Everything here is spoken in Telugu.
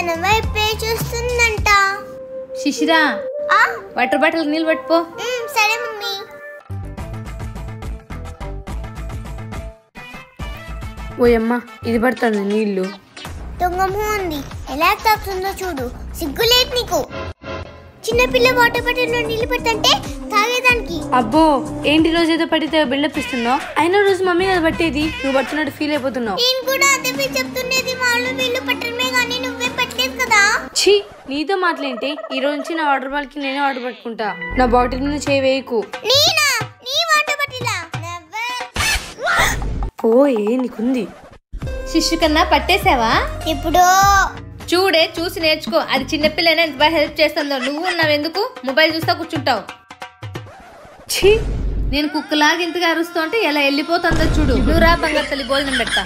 తన వైపే చూస్తుందంట. శిశిరా వాటర్ బాటిల్ నీళ్ళు పట్టుకో. సరే మమ్మీ. ఓయమ్మ ఇది పడుతుంది నీళ్లు. దొంగము ఉంది, ఎలా తాగుతుందో చూడు. సిగ్గులేదు నీకు. చిన్నపిల్ల వాటర్ బాటిల్లో నీళ్లు పెట్టంటే తాగేదానికి. అబ్బో ఏంటి రోజు ఏదో పడితే బిల్డప్ ఇస్తున్నావు? అయినా రోజు మమ్మీ అది పట్టేది, నువ్వు పడుతున్నట్టు ఫీల్ అయిపోతున్నావు. నేను కూడా అదే చెప్తుండేది. వాళ్ళు వీళ్ళు పట్టడమే కానీ నువ్వే పట్టలేదు కదా. ఛీ నీతో మాట్లాంటే ఈ రోజు నుంచి నా వాటర్ బాటిల్ కి నేనే వాటర్ పట్టుకుంటా. నా బాటిల్ మీద చేయి వేయకు. నీ వాటర్ బాటిలా? పోయే నీకుంది. శిశు కన్నా పట్టేసావా? ఎప్పుడో. చూడే చూసి నేర్చుకో. అది చిన్నపిల్లనే ఎంత బాగా హెల్ప్ చేస్తుందో. నువ్వు ఉన్నావెందుకు మొబైల్ చూస్తా కూర్చుంటావు? ఛీ నేను కుక్కలాగా ఇంతగా అరుస్తూ ఉంటే ఎలా వెళ్ళిపోతుందో చూడు. నువ్వు రా బంగారు తల్లి భోజనం పెడతా.